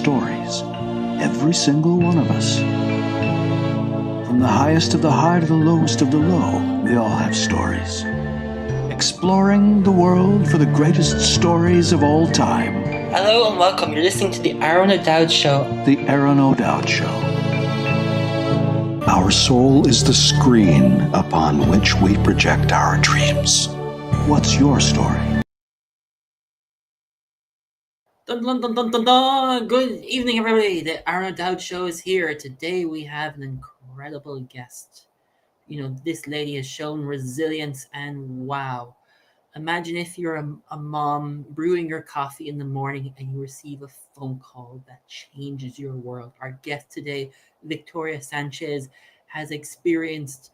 stories. Every single one of us. From the highest of the high to the lowest of the low, we all have stories. Exploring the world for the greatest stories of all time. Hello and welcome. You're listening to the Aron O'Dowd Show. The Aron O'Dowd Show. Our soul is the screen upon which we project our dreams. What's your story? Dun, dun, dun, dun, dun, dun. Good evening, everybody. The Aron O'Dowd Show is here. Today we have an incredible guest. This lady has shown resilience, and wow. Imagine if you're a mom brewing your coffee in the morning and you receive a phone call that changes your world. Our guest today, Victoria Sanchez, has experienced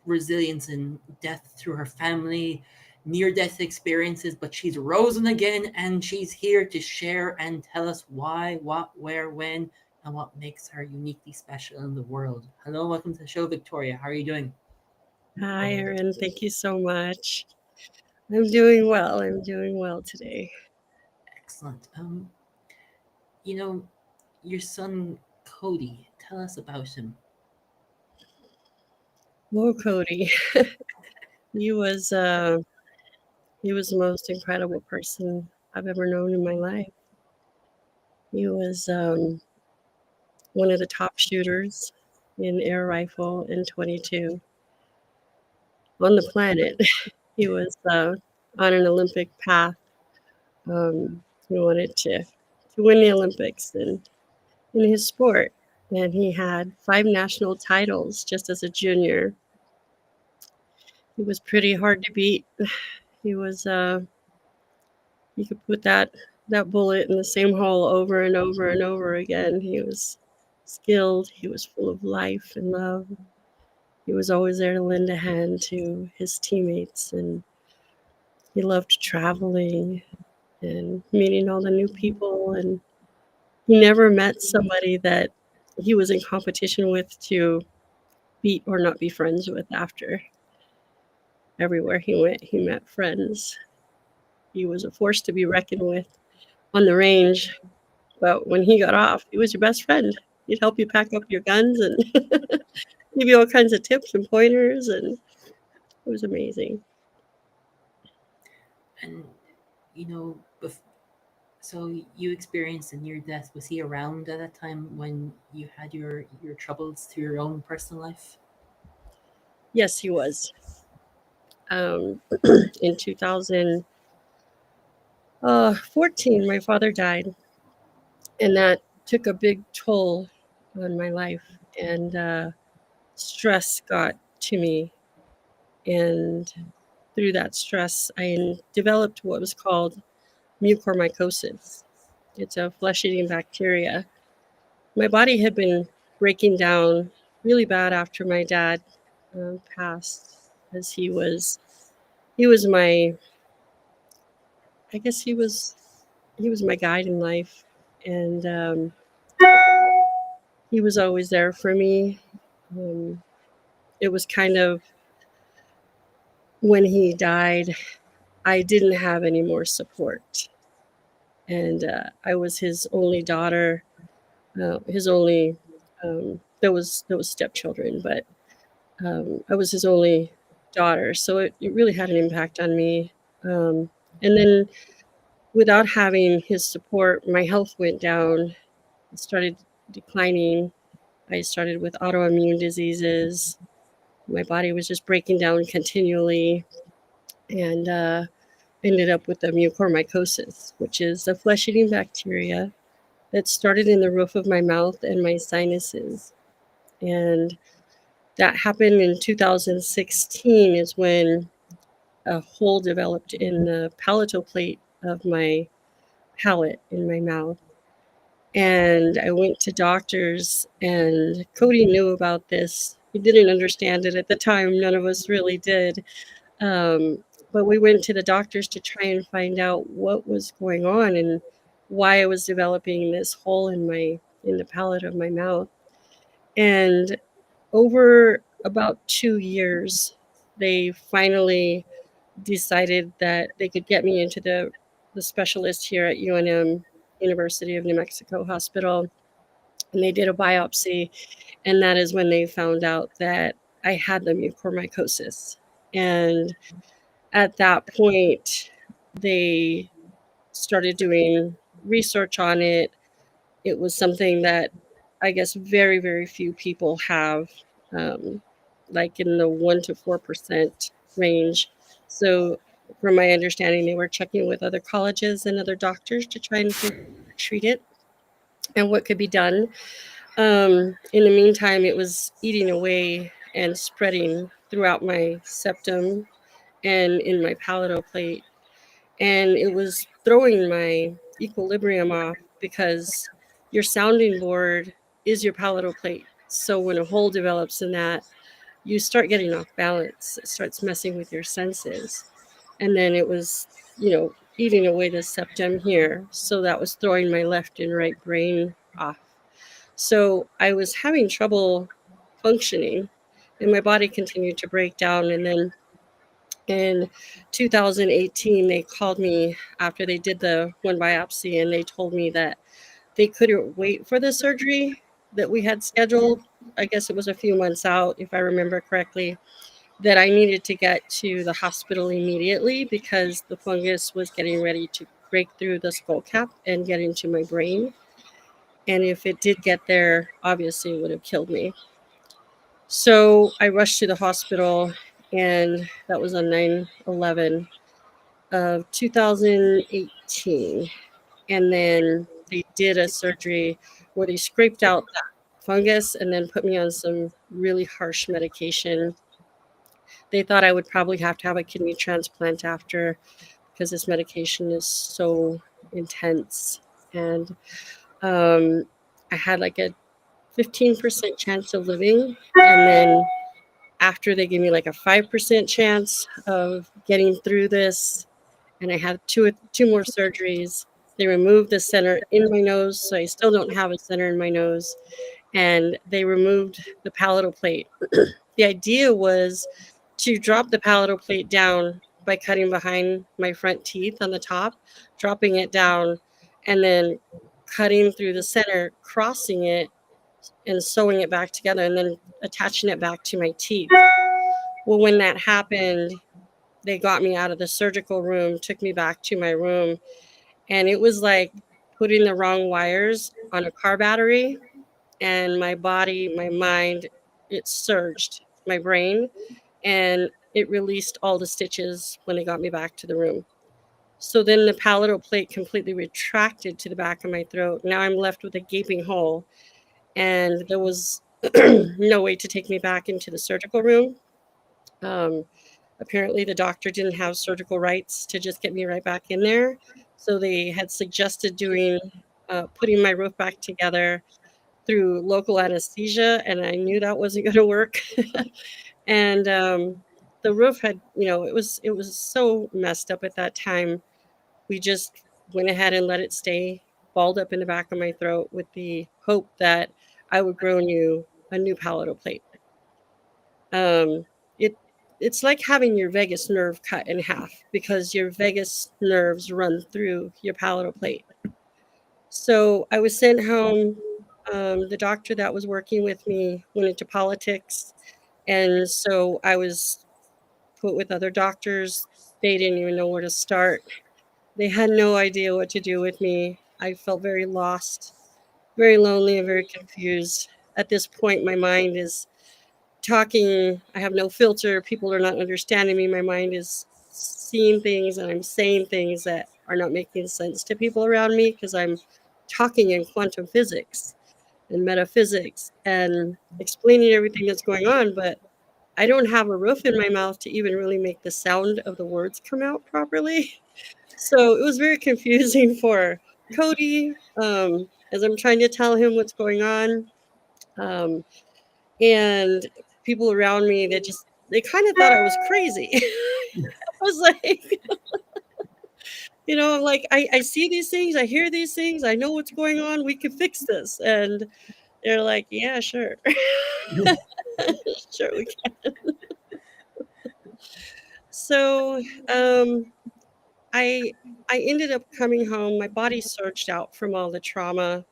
resilience in death through her family, near-death experiences, but she's risen again, and she's here to share and tell us why, what, where, when, and what makes her uniquely special in the world. Hello, welcome to the show, Victoria. How are you doing? Hi, Aron. Thank you so much. I'm doing well. I'm doing well today. Excellent. Your son, Cody, tell us about him. Oh, Cody. He was the most incredible person I've ever known in my life. He was one of the top shooters in air rifle and .22 on the planet. He was on an Olympic path. He wanted to win the Olympics in his sport, and he had 5 national titles just as a junior. He was pretty hard to beat. He was you could put that bullet in the same hole over and over and over again. He was skilled. He was full of life and love. He was always there to lend a hand to his teammates, and he loved traveling and meeting all the new people, and he never met somebody that he was in competition with to beat or not be friends with after. Everywhere he went, he met friends. He was a force to be reckoned with on the range, but when he got off, he was your best friend. He'd help you pack up your guns and give you all kinds of tips and pointers, and it was amazing. And, so you experienced a near death. Was he around at that time when you had your troubles through your own personal life? Yes, he was. In 2014, my father died, and that took a big toll on my life, and stress got to me, and through that stress, I developed what was called Mucormycosis. It's a flesh-eating bacteria. My body had been breaking down really bad after my dad passed, as he was my, I guess he was my guide in life, and he was always there for me. It was kind of when he died, I didn't have any more support, and I was his only daughter. His only there was stepchildren, but I was his only daughter, so it really had an impact on me. And then without having his support, my health went down. It started declining. I started with autoimmune diseases. My body was just breaking down continually, and ended up with the mucormycosis, which is a flesh-eating bacteria that started in the roof of my mouth and my sinuses. And that happened in 2016 is when a hole developed in the palatal plate of my palate in my mouth. And I went to doctors, and Cody knew about this. He didn't understand it at the time. None of us really did. But we went to the doctors to try and find out what was going on and why I was developing this hole in the palate of my mouth. And over about 2 years, they finally decided that they could get me into the specialist here at UNM University of New Mexico Hospital, and they did a biopsy, and that is when they found out that I had the mucormycosis. And at that point, they started doing research on it. It was something that I guess very, very few people have, um, like in the 1 to 4% range. So, from my understanding, they were checking with other colleges and other doctors to try and figure out how to treat it and what could be done. In the meantime, it was eating away and spreading throughout my septum and in my palatal plate, and it was throwing my equilibrium off because your sounding board is your palatal plate. So when a hole develops in that, you start getting off balance. It starts messing with your senses. And then it was, eating away the septum here. So that was throwing my left and right brain off. So I was having trouble functioning, and my body continued to break down. And then in 2018, they called me after they did the one biopsy, and they told me that they couldn't wait for the surgery that we had scheduled. I guess it was a few months out, if I remember correctly, that I needed to get to the hospital immediately because the fungus was getting ready to break through the skull cap and get into my brain. And if it did get there, obviously it would have killed me. So I rushed to the hospital, and that was on 9/11 of 2018. And then they did a surgery where they scraped out that fungus and then put me on some really harsh medication. They thought I would probably have to have a kidney transplant after because this medication is so intense. And um, I had like a 15% chance of living. And then after they gave me like a 5% chance of getting through this, and I had two more surgeries. They removed the center in my nose, so I still don't have a center in my nose, and they removed the palatal plate. The idea was to drop the palatal plate down by cutting behind my front teeth on the top, dropping it down, and then cutting through the center, crossing it, and sewing it back together, and then attaching it back to my teeth. Well, when that happened, they got me out of the surgical room, took me back to my room, and it was like putting the wrong wires on a car battery. And my body, my mind, it surged, my brain, and it released all the stitches when they got me back to the room. So then the palatal plate completely retracted to the back of my throat. Now I'm left with a gaping hole, and there was no way to take me back into the surgical room. Um, Apparently, the doctor didn't have surgical rights to just get me right back in there. So they had suggested putting my roof back together through local anesthesia, and I knew that wasn't going to work. And the roof had, it was so messed up at that time. We just went ahead and let it stay balled up in the back of my throat with the hope that I would grow a new palatal plate. Um, it it's like having your vagus nerve cut in half because your vagus nerves run through your palatal plate. So I was sent home. The doctor that was working with me went into politics, and so I was put with other doctors. They didn't even know where to start. They had no idea what to do with me. I felt very lost, very lonely, and very confused. At this point, my mind is talking. I have no filter. People are not understanding me. My mind is seeing things, and I'm saying things that are not making sense to people around me because I'm talking in quantum physics and metaphysics and explaining everything that's going on, but I don't have a roof in my mouth to even really make the sound of the words come out properly. So it was very confusing for Cody, as I'm trying to tell him what's going on. Um, and people around me that they kind of thought I was crazy. I was like, I'm like, I see these things, I hear these things, I know what's going on, we can fix this. And they're like, yeah, sure. Sure we can. So I I ended up coming home. My body surged out from all the trauma.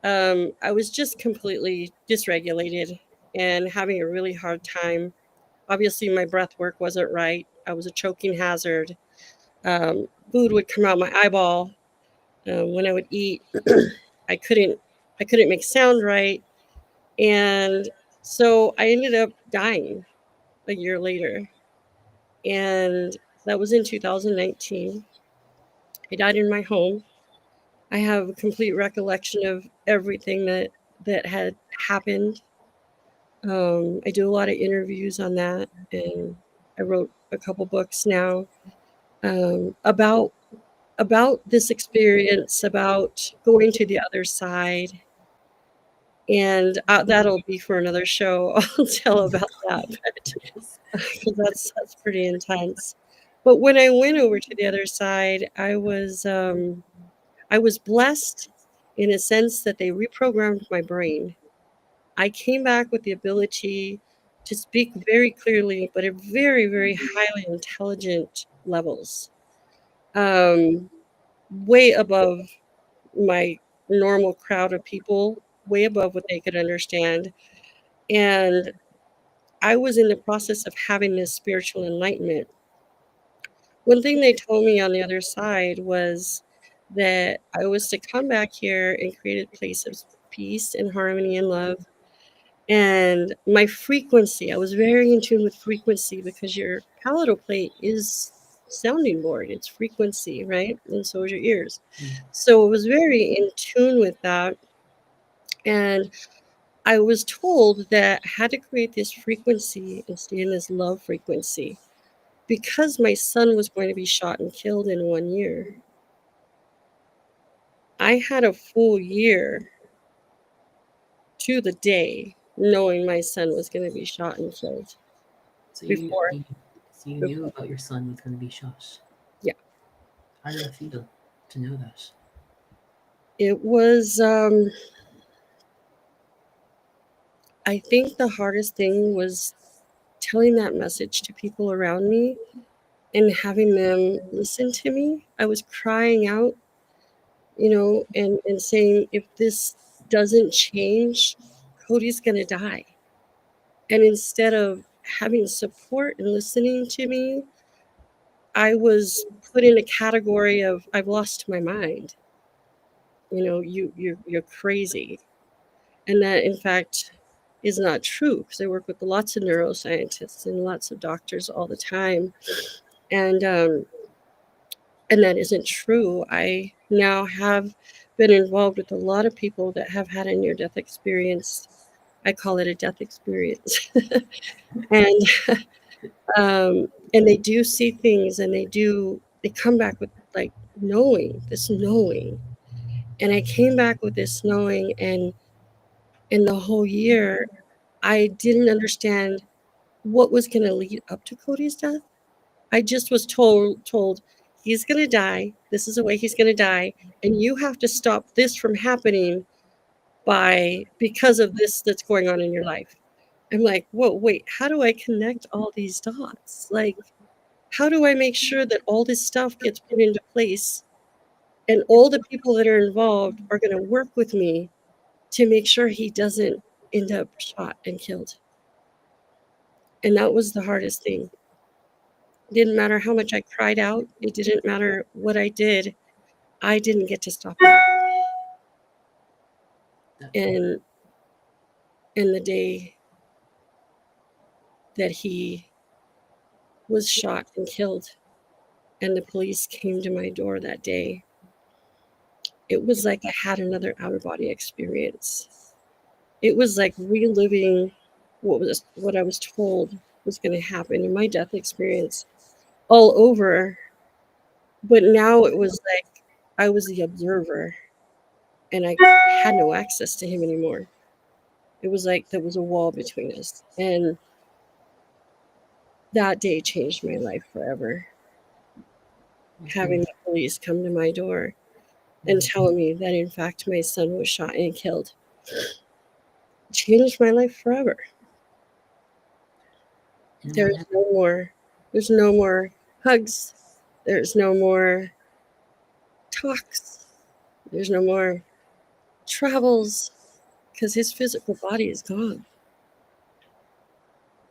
I was just completely dysregulated and having a really hard time. Obviously, my breath work wasn't right. I was a choking hazard. Food would come out my eyeball when I would eat. I couldn't I couldn't make sound right, and so I ended up dying a year later, and that was in 2019. I died in my home. I have a complete recollection of everything that had happened. I do a lot of interviews on that, and I wrote a couple books now about this experience, about going to the other side, and that'll be for another show. I'll tell about that, but Yes. 'cause that's pretty intense. But when I went over to the other side, I was blessed in a sense that they reprogrammed my brain. I came back with the ability to speak very clearly, but at very, very highly intelligent levels, um, way above my normal crowd of people, way above what they could understand. And I was in the process of having this spiritual enlightenment. One thing they told me on the other side was that I was to come back here and create a place of peace and harmony and love. And my frequency, I was very in tune with frequency because your palatal plate is sounding board, it's frequency, right? And so is your ears. Mm. So it was very in tune with that. And I was told that I had to create this frequency and stay in this love frequency because my son was going to be shot and killed in 1 year. I had a full year to the day knowing my son was going to be shot and killed So before, so you knew before. about your son was going to be shot. Yeah. How did that feel to know that? It was, I think the hardest thing was telling that message to people around me and having them listen to me. I was crying out, and saying, if this doesn't change, Cody's going to die. And instead of having support and listening to me, I was put in a category of I've lost my mind. You're crazy. And that in fact is not true because I work with lots of neuroscientists and lots of doctors all the time. And and that isn't true. I now have been involved with a lot of people that have had a near death experience. I call it a death experience. and and they do see things and they come back with like knowing. And I came back with this knowing, and in the whole year I didn't understand what was going to lead up to Cody's death. I just was told he's going to die. This is the way he's going to die, and you have to stop this from happening by because of this that's going on in your life. I'm like, whoa, wait, how do I connect all these dots? Like, how do I make sure that all this stuff gets put into place and all the people that are involved are going to work with me to make sure he doesn't end up shot and killed? And that was the hardest thing. It didn't matter how much I cried out. It didn't matter what I did. I didn't get to stop that. That And the day that he was shot and killed and the police came to my door that day, it was like I had another out of body experience. It was like reliving what I was told was going to happen in my death experience all over. But now it was like I was the observer and I had no access to him anymore. It was like there was a wall between us. And that day changed my life forever. Having the police come to my door and tell me that in fact my son was shot and killed changed my life forever. and There's no more hugs. There's no more talks. There's no more travels because his physical body is gone.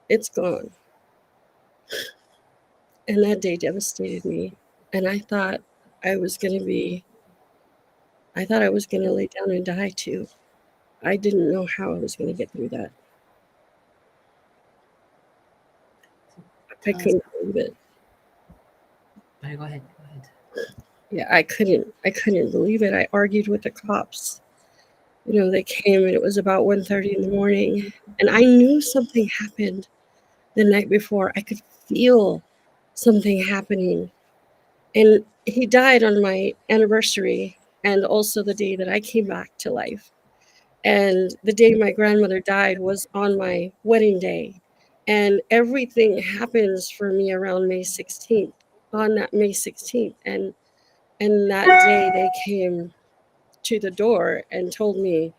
It's gone. And that day devastated me. And I thought I was going to lay down and die too. I didn't know how I was going to get through that. I couldn't believe it. Go ahead. Yeah, I couldn't believe it. I argued with the cops. They came and it was about 1:30 in the morning, and I knew something happened the night before. I could feel something happening. And he died on my anniversary and also the day that I came back to life. And the day my grandmother died was on my wedding day. And everything happens for me around May 16th, on that May 16th. And that day they came to the door and told me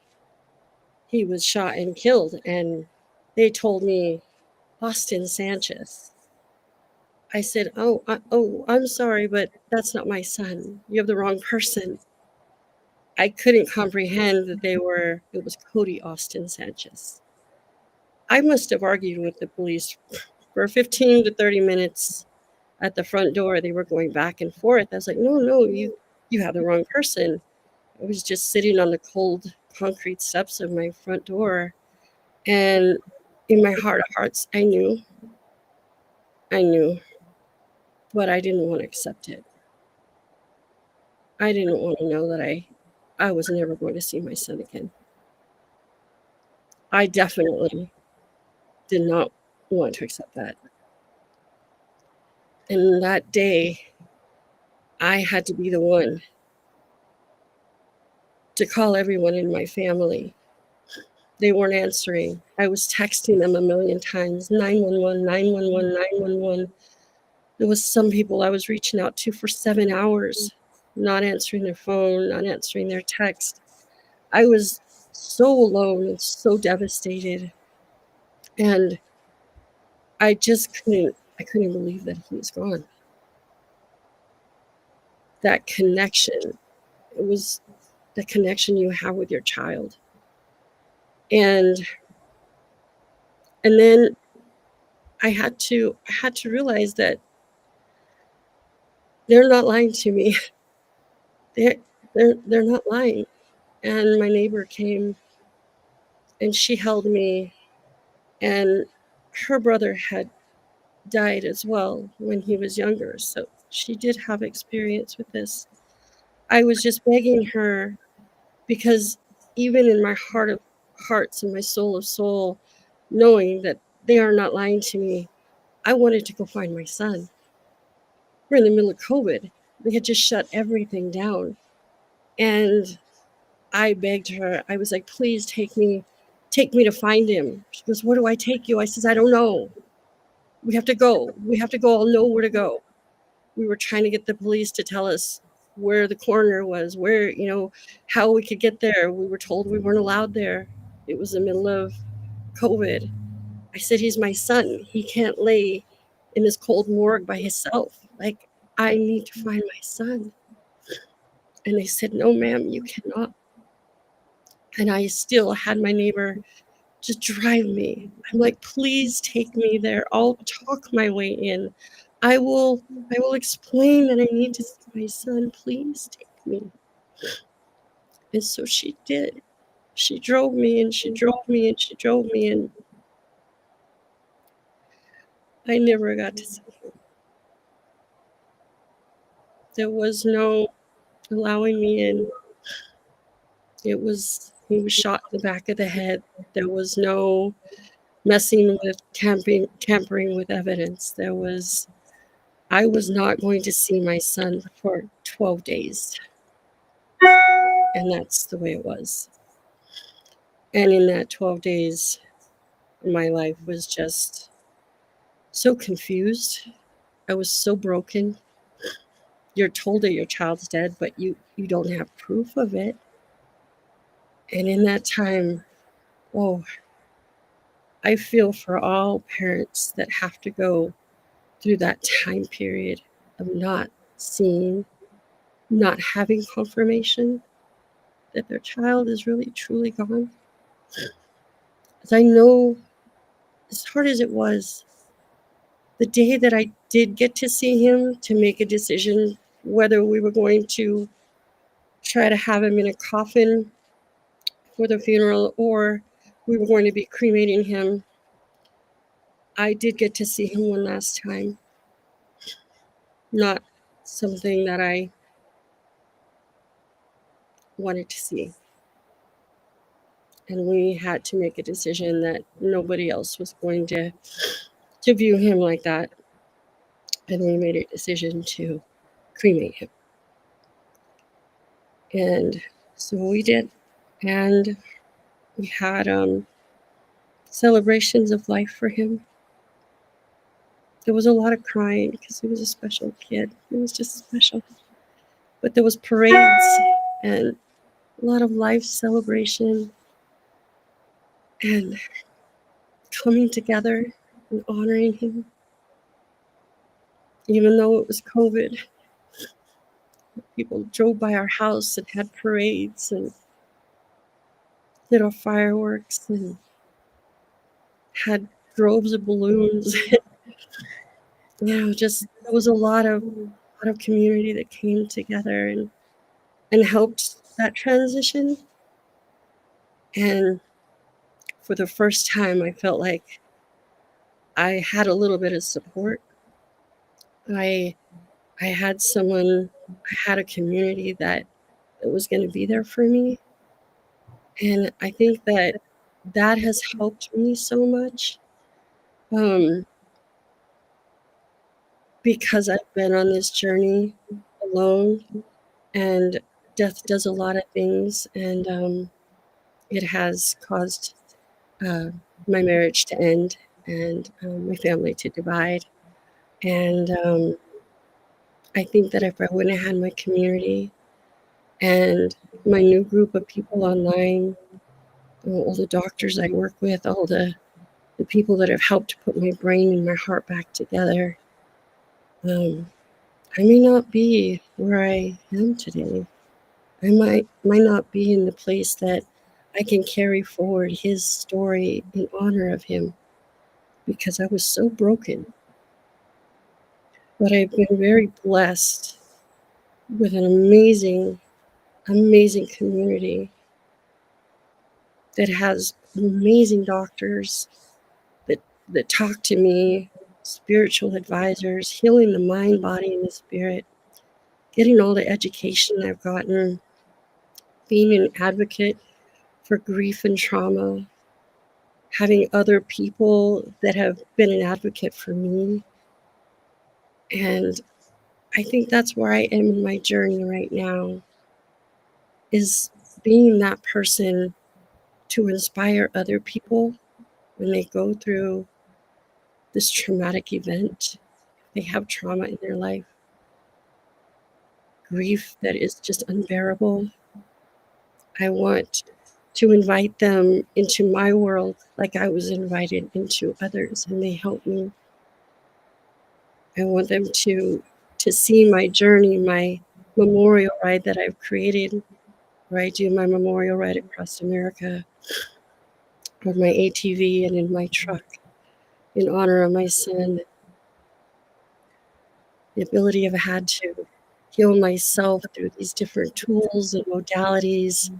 he was shot and killed. And they told me, Austin Sanchez. I said, I'm sorry, but that's not my son. You have the wrong person. I couldn't comprehend that it was Cody Austin Sanchez. I must have argued with the police for 15 to 30 minutes at the front door. They were going back and forth. I was like, no, you have the wrong person. I was just sitting on the cold concrete steps of my front door. And in my heart of hearts, I knew, but I didn't want to accept it. I didn't want to know that I was never going to see my son again. I definitely did not want to accept that. And that day, I had to be the one to call everyone in my family. They weren't answering. I was texting them a million times, 911, 911, 911. There was some people I was reaching out to for 7 hours, not answering their phone, not answering their text. I was so alone and so devastated. And I couldn't believe that he was gone. That connection, it was the connection you have with your child. And then I had to realize that they're not lying to me. They're not lying. And my neighbor came and she held me, and her brother had died as well when he was younger. So she did have experience with this. I was just begging her because even in my heart of hearts and my soul of soul, knowing that they are not lying to me, I wanted to go find my son. We're in the middle of COVID. They had just shut everything down. And I begged her. I was like, please take me to find him. She goes, where do I take you? I says, I don't know. We have to go. I'll know where to go. We were trying to get the police to tell us where the coroner was, where, how we could get there. We were told we weren't allowed there. It was the middle of COVID. I said, he's my son. He can't lay in this cold morgue by himself. Like, I need to find my son. And they said, no, ma'am, you cannot. And I still had my neighbor just drive me. I'm like, please take me there. I'll talk my way in. I will explain that I need to see my son. Please take me. And so she did. She drove me and she drove me and she drove me, and I never got to see him. There was no allowing me in. He was shot in the back of the head. There was no messing with tampering with evidence. I was not going to see my son for 12 days. And that's the way it was. And in that 12 days, my life was just so confused. I was so broken. You're told that your child's dead, but you don't have proof of it. And in that time, I feel for all parents that have to go through that time period of not seeing, not having confirmation that their child is really truly gone. As I know, as hard as it was, the day that I did get to see him to make a decision whether we were going to try to have him in a coffin for the funeral or we were going to be cremating him, I did get to see him one last time. Not something that I wanted to see. And we had to make a decision that nobody else was going to view him like that. And we made a decision to cremate him. And so we did. And we had celebrations of life for him. There was a lot of crying because he was a special kid. He was just special. But there was parades and a lot of life celebration and coming together and honoring him. Even though it was COVID, people drove by our house and had parades and lit off fireworks and had droves of balloons. Just there was a lot of community that came together and helped that transition. And for the first time, I felt like I had a little bit of support. I had someone, I had a community that was going to be there for me. And I think that has helped me so much because I've been on this journey alone, and death does a lot of things, and it has caused my marriage to end and my family to divide. And I think that if I wouldn't have had my community and my new group of people online, all the doctors I work with, all the people that have helped put my brain and my heart back together, I may not be where I am today. I might not be in the place that I can carry forward his story in honor of him because I was so broken. But I've been very blessed with an amazing, amazing community that has amazing doctors that talk to me, spiritual advisors, healing the mind, body, and the spirit, getting all the education I've gotten, being an advocate for grief and trauma, having other people that have been an advocate for me. And I think that's where I am in my journey right now, is being that person to inspire other people when they go through this traumatic event. They have trauma in their life, grief that is just unbearable. I want to invite them into my world like I was invited into others, and they help me. I want them to see my journey, my memorial ride that I've created, where I do my memorial ride across America on my ATV and in my truck in honor of my son. The ability I've had to heal myself through these different tools and modalities,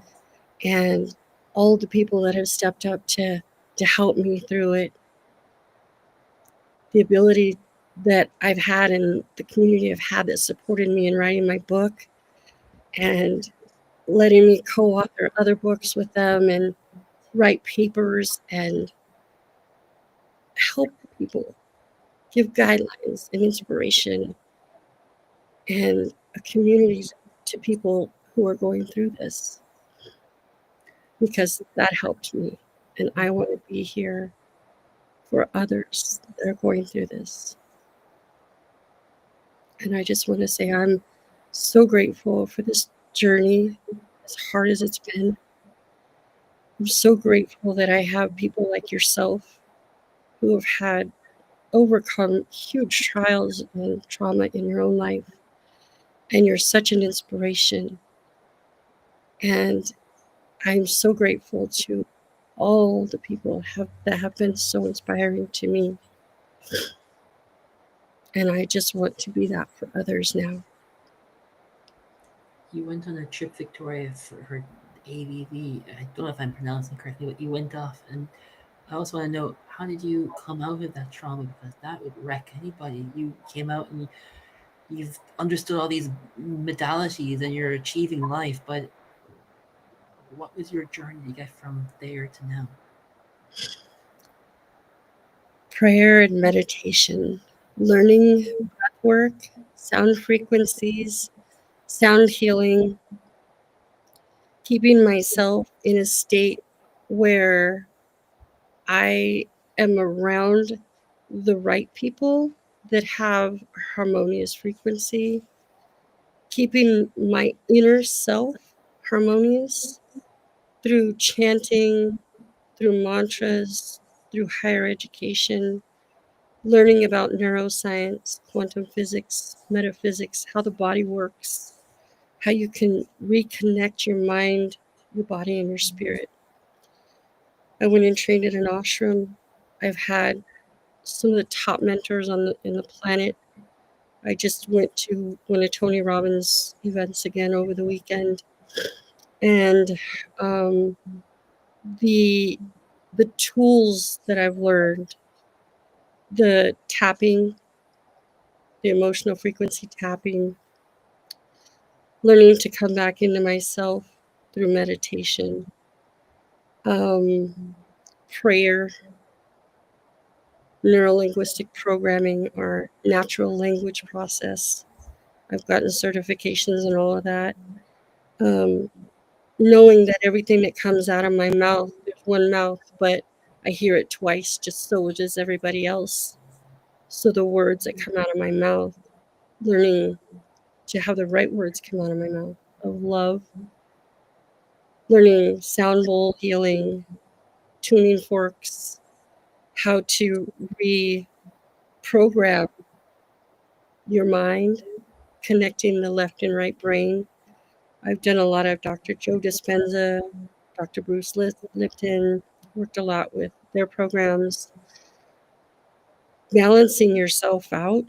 and all the people that have stepped up to help me through it. The ability that I've had and the community I've had that supported me in writing my book and letting me co-author other books with them and write papers and help people, give guidelines and inspiration and a community to people who are going through this, because that helped me. And I want to be here for others that are going through this. And I just want to say I'm so grateful for this journey, as hard as it's been. I'm so grateful that I have people like yourself who have had overcome huge trials and trauma in your own life and you're such an inspiration. And I'm so grateful to all the people that have been so inspiring to me. And I just want to be that for others now. You went on a trip, Victoria, for her ABV. I don't know if I'm pronouncing correctly, but you went off. And I also want to know, how did you come out of that trauma? Because that would wreck anybody. You came out and you've understood all these modalities and you're achieving life, but what was your journey to get from there to now? Prayer and meditation, learning breath work, sound frequencies, sound healing, keeping myself in a state where I am around the right people that have harmonious frequency, keeping my inner self harmonious through chanting, through mantras, through higher education, learning about neuroscience, quantum physics, metaphysics, how the body works, how you can reconnect your mind, your body, and your spirit. I went and trained at an ashram. I've had some of the top mentors in the planet. I just went to one of Tony Robbins' events again over the weekend, and um, the tools that I've learned, the tapping, the emotional frequency tapping, learning to come back into myself through meditation, um, prayer, neurolinguistic programming, or natural language process. I've gotten certifications and all of that. Um, Knowing that everything that comes out of my mouth, there's one mouth, but I hear it twice, just so does everybody else. So the words that come out of my mouth, learning to have the right words come out of my mouth of love, learning sound bowl healing, tuning forks, how to reprogram your mind, connecting the left and right brain. I've done a lot of Dr. Joe Dispenza, Dr. Bruce Lipton, worked a lot with their programs, balancing yourself out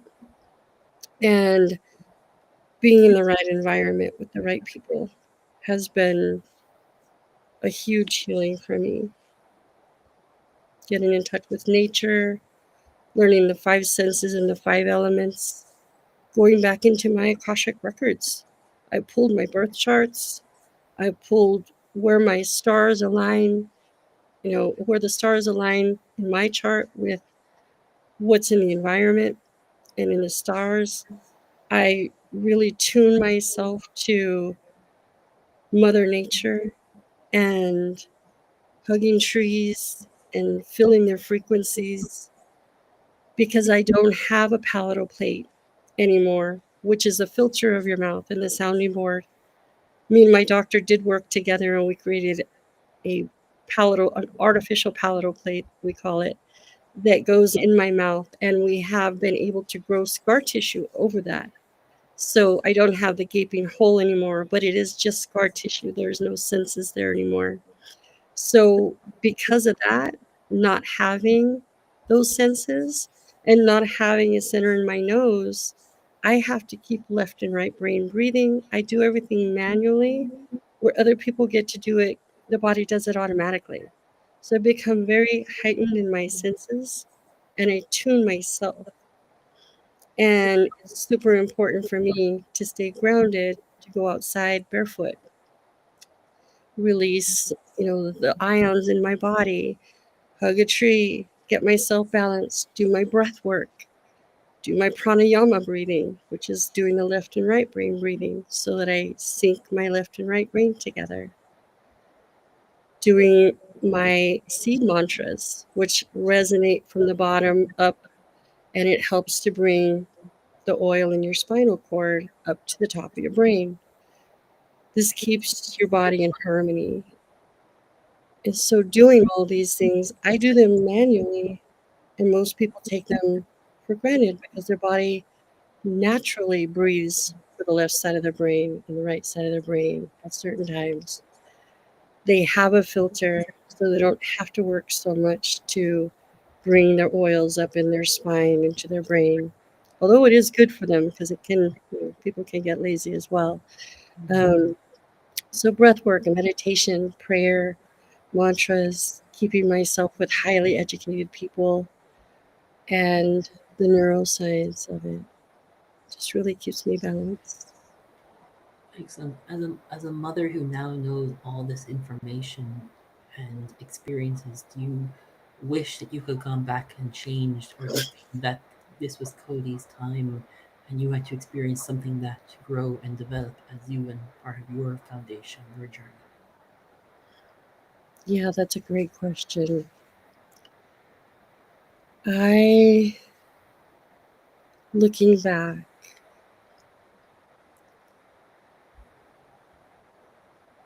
and being in the right environment with the right people has been a huge healing for me. Getting in touch with nature, learning the 5 senses and the 5 elements, going back into my Akashic records. I pulled my birth charts. I pulled where my stars align, where the stars align in my chart with what's in the environment and in the stars. I really tune myself to Mother Nature and hugging trees and feeling their frequencies because I don't have a palatal plate anymore, which is a filter of your mouth and the sounding board. Me and my doctor did work together and we created an artificial palatal plate, we call it, that goes in my mouth, and we have been able to grow scar tissue over that. So I don't have the gaping hole anymore, but it is just scar tissue. There's no senses there anymore. So because of that, not having those senses and not having a center in my nose, I have to keep left and right brain breathing. I do everything manually, where other people get to do it, the body does it automatically. So I become very heightened in my senses and I tune myself. And it's super important for me to stay grounded, to go outside barefoot, release, the ions in my body, hug a tree, get myself balanced, do my breath work, do my pranayama breathing, which is doing the left and right brain breathing so that I sync my left and right brain together. Doing my seed mantras, which resonate from the bottom up, and it helps to bring the oil in your spinal cord up to the top of your brain. This keeps your body in harmony. And so doing all these things, I do them manually, and most people take them for granted because their body naturally breathes for the left side of the brain and the right side of the brain at certain times. They have a filter so they don't have to work so much to bring their oils up in their spine into their brain. Although it is good for them because it can, people can get lazy as well. So breath work and meditation, prayer, mantras, keeping myself with highly educated people, and the neuroscience of it just really keeps me balanced. Excellent. As a mother who now knows all this information and experiences, do you wish that you could come back and changed, or do you think that this was Cody's time and you had to experience something that to grow and develop as you and part of your foundation, your journey? Yeah, that's a great question. Looking back,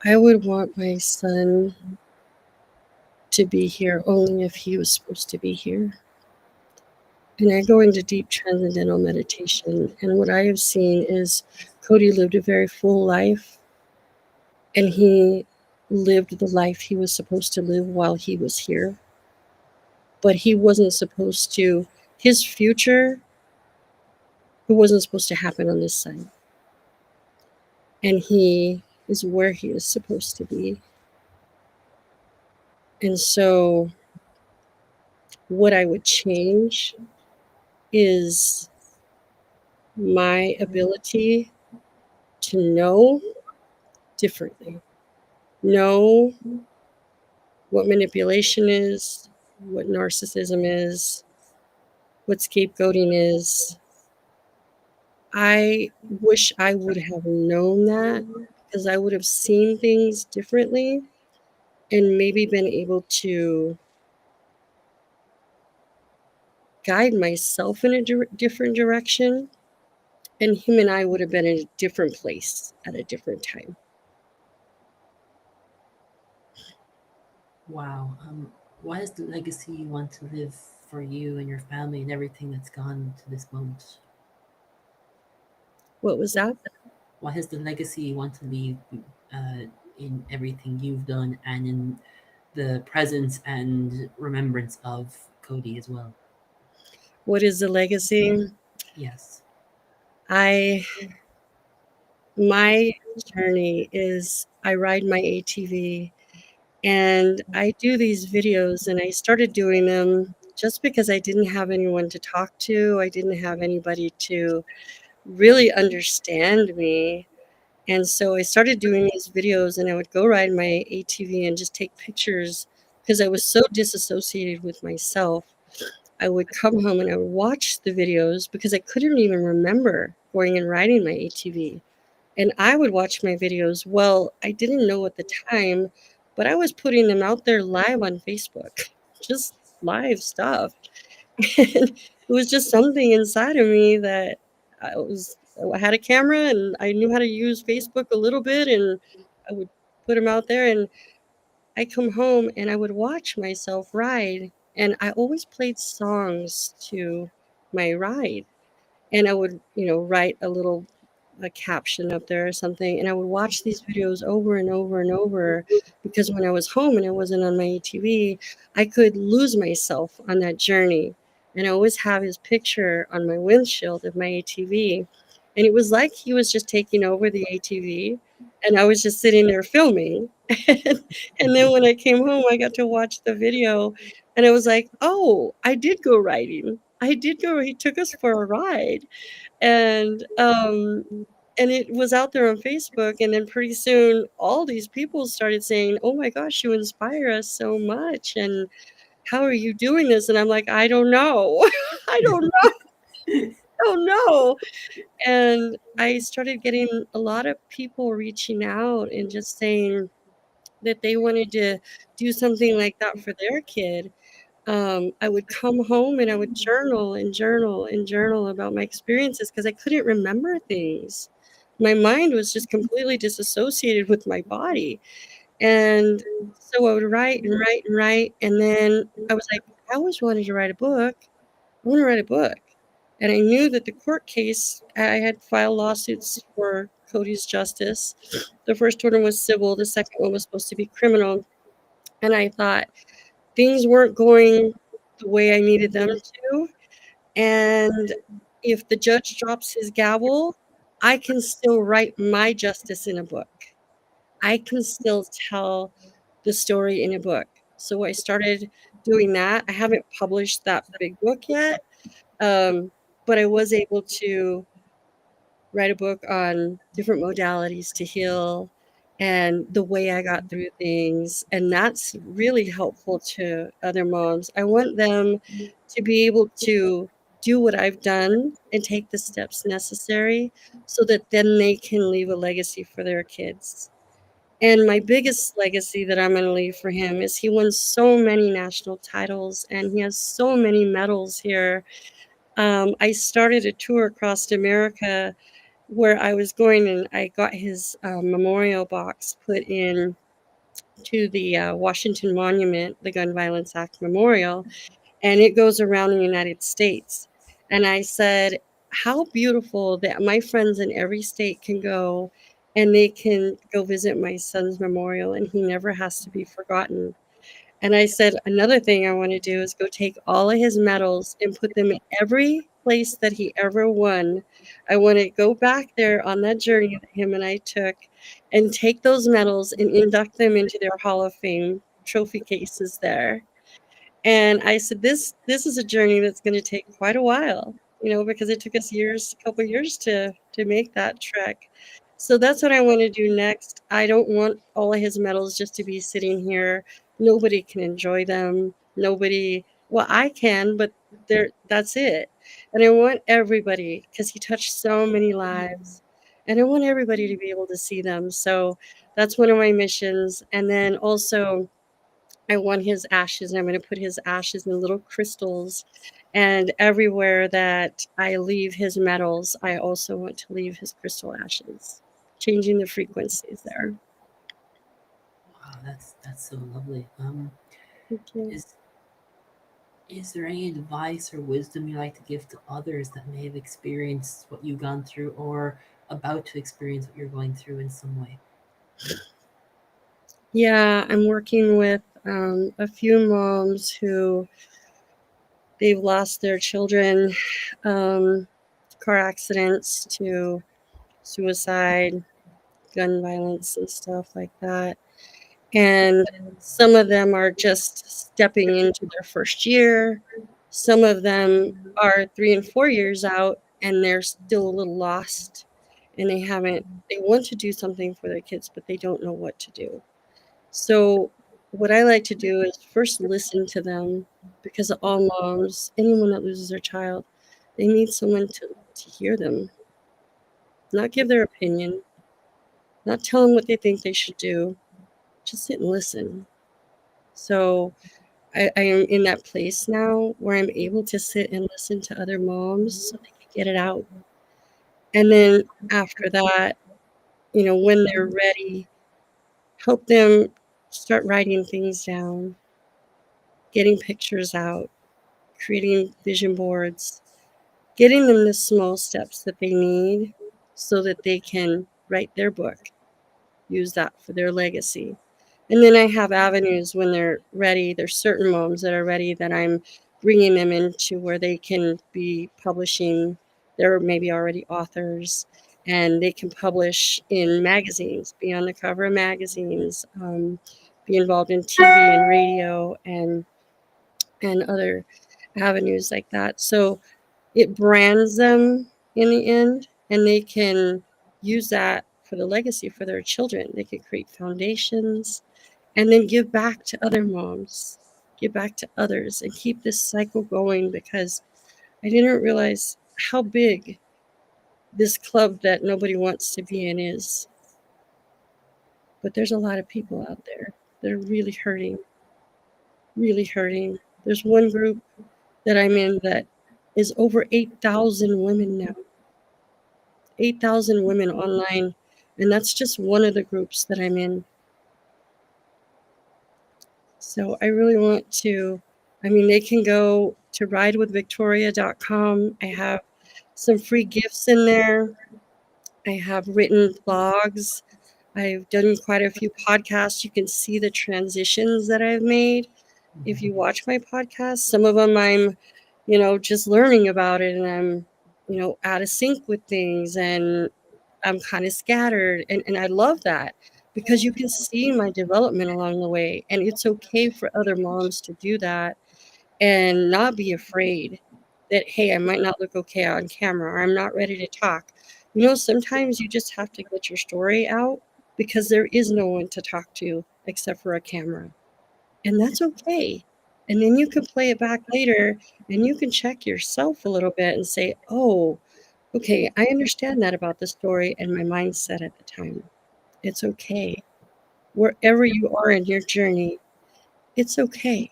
I would want my son to be here only if he was supposed to be here. And I go into deep transcendental meditation. And what I have seen is Cody lived a very full life, and he lived the life he was supposed to live while he was here. But he wasn't supposed to, his future, it wasn't supposed to happen on this side. And he is where he is supposed to be. And so, what I would change is my ability to know differently, know what manipulation is, what narcissism is, what scapegoating is. I wish I would have known that because I would have seen things differently and maybe been able to guide myself in a different direction. And him and I would have been in a different place at a different time. Wow. What is the legacy you want to live for you and your family and everything that's gone to this moment? What was that? What is the legacy you want to leave in everything you've done and in the presence and remembrance of Cody as well? What is the legacy? Yes. My journey is I ride my ATV and I do these videos, and I started doing them just because I didn't have anyone to talk to. I didn't have anybody to really understand me. And so I started doing these videos, and I would go ride my ATV and just take pictures because I was so disassociated with myself. I would come home and I would watch the videos because I couldn't even remember going and riding my ATV. And I would watch my videos. Well, I didn't know at the time, but I was putting them out there live on Facebook, just live stuff. And it was just something inside of me that I had a camera and I knew how to use Facebook a little bit, and I would put them out there, and I come home and I would watch myself ride, and I always played songs to my ride, and I would, write a caption up there or something, and I would watch these videos over and over and over because when I was home and I wasn't on my ATV, I could lose myself on that journey. And I always have his picture on my windshield of my ATV. And it was like he was just taking over the ATV and I was just sitting there filming. And then when I came home, I got to watch the video and I was like, oh, I did go riding. He took us for a ride. And it was out there on Facebook, and then pretty soon all these people started saying, "Oh my gosh, you inspire us so much, and how are you doing this?" And I'm like, "I don't know. I don't know. I don't know." And I started getting a lot of people reaching out and just saying that they wanted to do something like that for their kid. I would come home and I would journal and journal and journal about my experiences because I couldn't remember things. My mind was just completely disassociated with my body. And so I would write and write and write. And then I was like, I always wanted to write a book. I want to write a book. And I knew that the court case, I had filed lawsuits for Cody's justice. The first one was civil, the second one was supposed to be criminal. And I thought things weren't going the way I needed them to. And if the judge drops his gavel, I can still write my justice in a book. I can still tell the story in a book. So I started doing that. I haven't published that big book yet, but I was able to write a book on different modalities to heal and the way I got through things. And that's really helpful to other moms. I want them to be able to do what I've done and take the steps necessary so that then they can leave a legacy for their kids. And my biggest legacy that I'm going to leave for him is he won so many national titles and he has so many medals here. I started a tour across America where I was going, and I got his memorial box put in to the Washington Monument, the Gun Violence Act Memorial, and it goes around the United States. And I said, how beautiful that my friends in every state can go and they can go visit my son's memorial, and he never has to be forgotten. And I said, another thing I want to do is go take all of his medals and put them in every place that he ever won. I want to go back there on that journey that him and I took and take those medals and induct them into their Hall of Fame trophy cases there. And I said, this is a journey that's going to take quite a while, because it took us a couple of years to make that trek. So that's what I want to do next. I don't want all of his medals just to be sitting here. Nobody can enjoy them. Well, I can, but that's it. And I want everybody, because he touched so many lives, and I want everybody to be able to see them. So that's one of my missions. And then also, I want his ashes, and I'm going to put his ashes in little crystals. And everywhere that I leave his medals, I also want to leave his crystal ashes, changing the frequencies there. Wow, that's so lovely. Thank you. Is there any advice or wisdom you like to give to others that may have experienced what you've gone through or about to experience what you're going through in some way? Yeah, I'm working with a few moms who they've lost their children, car accidents to suicide, gun violence, and stuff like that. And some of them are just stepping into their first year. Some of them are 3 and 4 years out, and they're still a little lost, and they want to do something for their kids, but they don't know what to do. So what I like to do is first listen to them, because all moms, anyone that loses their child, they need someone to hear them, not give their opinion, not tell them what they think they should do, just sit and listen. So I am in that place now where I'm able to sit and listen to other moms so they can get it out. And then after that, when they're ready, help them start writing things down, getting pictures out, creating vision boards, getting them the small steps that they need so that they can write their book, use that for their legacy. And then I have avenues when they're ready. There's certain moms that are ready that I'm bringing them into where they can be publishing. They're maybe already authors, and they can publish in magazines, be on the cover of magazines, be involved in TV and radio and other avenues like that. So it brands them in the end, and they can use that for the legacy for their children. They can create foundations and then give back to other moms, give back to others, and keep this cycle going, because I didn't realize how big this club that nobody wants to be in is. But there's a lot of people out there that are really hurting, really hurting. There's one group that I'm in that is over 8,000 women now. 8,000 women online, and that's just one of the groups that I'm in. So I really want to, they can go to ridewithvictoria.com. I have some free gifts in there. I have written blogs. I've done quite a few podcasts. You can see the transitions that I've made. If you watch my podcast, some of them I'm, just learning about it, and I'm, out of sync with things, and I'm kind of scattered. And I love that because you can see my development along the way. And it's okay for other moms to do that and not be afraid that, hey, I might not look okay on camera, or I'm not ready to talk. Sometimes you just have to get your story out because there is no one to talk to except for a camera. And that's okay. And then you can play it back later and you can check yourself a little bit and say, oh, okay, I understand that about the story and my mindset at the time. It's okay. Wherever you are in your journey, it's okay.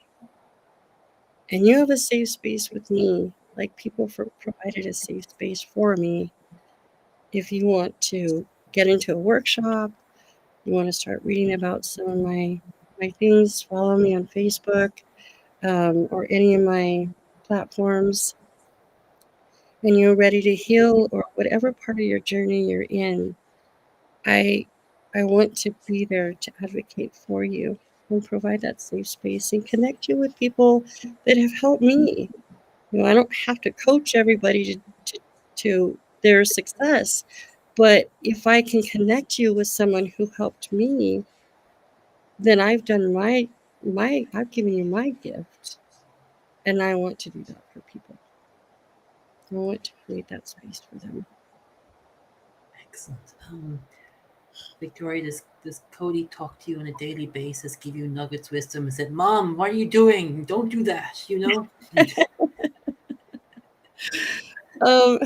And you have a safe space with me, like people provided a safe space for me. If you want to get into a workshop, you want to start reading about some of my things, follow me on Facebook, or any of my platforms, and you're ready to heal or whatever part of your journey you're in, I want to be there to advocate for you and provide that safe space and connect you with people that have helped me. I don't have to coach everybody to their success, but if I can connect you with someone who helped me, then I've done I've given you my gift, and I want to do that for people. I want to create that space for them. Excellent. Victoria, does Cody talk to you on a daily basis, give you nuggets, wisdom, and said, "Mom, what are you doing? Don't do that." Um,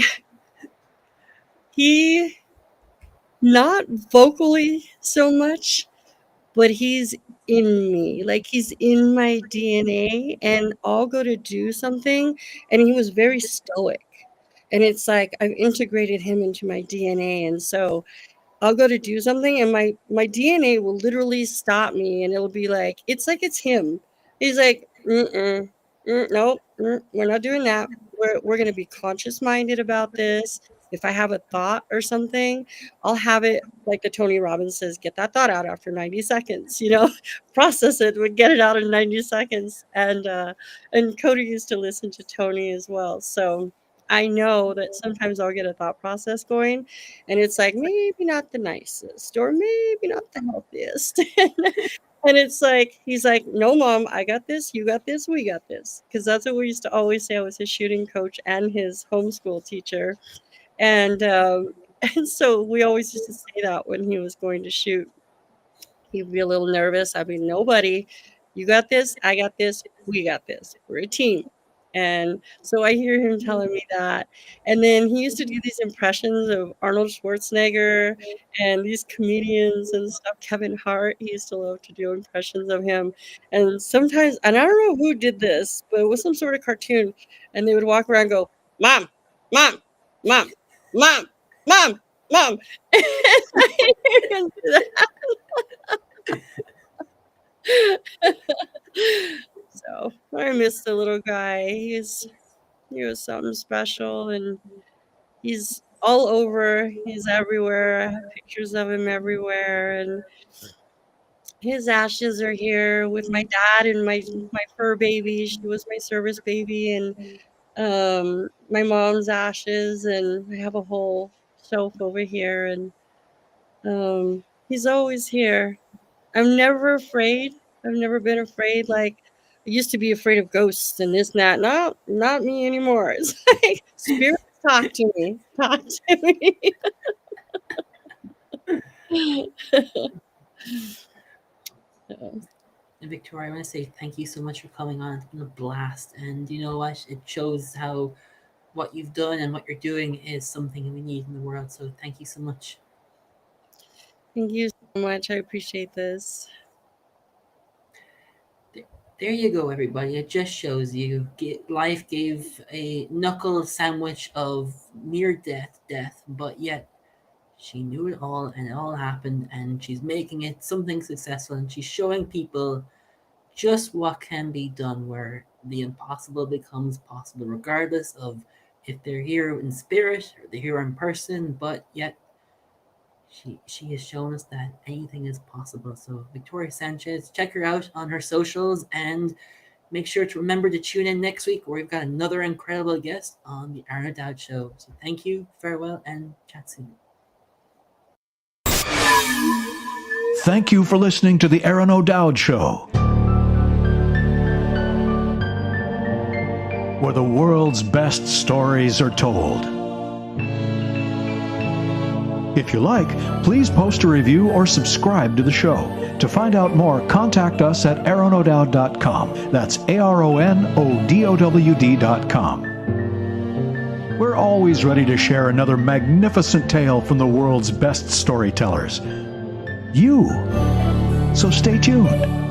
he not vocally so much, but he's in me. Like he's in my DNA, and I'll go to do something, and he was very stoic. And it's like I've integrated him into my DNA, and so I'll go to do something and my DNA will literally stop me, and it'll be like it's him. He's like, nope, we're not doing that. We're gonna be conscious minded about this. If I have a thought or something, I'll have it like the Tony Robbins says, get that thought out after 90 seconds, process it, we get it out in 90 seconds. And Cody used to listen to Tony as well. So I know that sometimes I'll get a thought process going and it's like maybe not the nicest or maybe not the healthiest. And it's like he's like, no, Mom, I got this, you got this, we got this. Because that's what we used to always say. I was his shooting coach and his homeschool teacher. And and so we always used to say that when he was going to shoot. He'd be a little nervous. I'd be, nobody, you got this, I got this, we got this. We're a team. And so I hear him telling me that. And then he used to do these impressions of Arnold Schwarzenegger and these comedians and stuff. Kevin Hart, he used to love to do impressions of him. And sometimes, and I don't know who did this, but it was some sort of cartoon. And they would walk around and go, Mom, Mom, Mom, Mom, Mom, Mom. And I hear him do that. So I miss the little guy. He was something special, and he's all over. He's everywhere. I have pictures of him everywhere, and his ashes are here with my dad and my fur baby. She was my service baby, and my mom's ashes, and I have a whole shelf over here, and he's always here. I'm never afraid. I've never been afraid. Like I used to be afraid of ghosts and this and that. No, not me anymore. It's like spirits talk to me. Talk to me. And Victoria, I want to say thank you so much for coming on. It's been a blast, and you know what? It shows how what you've done and what you're doing is something we need in the world. So thank you so much. Thank you so much. I appreciate this. There you go, everybody. It just shows you life gave a knuckle sandwich of near death, but yet she knew it all and it all happened, and she's making it something successful, and she's showing people just what can be done, where the impossible becomes possible, regardless of if they're here in spirit or they're here in person, but yet she has shown us that anything is possible. So Victoria Sanchez, check her out on her socials, and make sure to remember to tune in next week where we've got another incredible guest on the Aron O'Dowd Show. So thank you, farewell, and chat soon. Thank you for listening to the Aron O'Dowd Show, where the world's best stories are told. If you like, please post a review or subscribe to the show. To find out more, contact us at aronodowd.com. That's ARONODOWD.com. We're always ready to share another magnificent tale from the world's best storytellers. So stay tuned.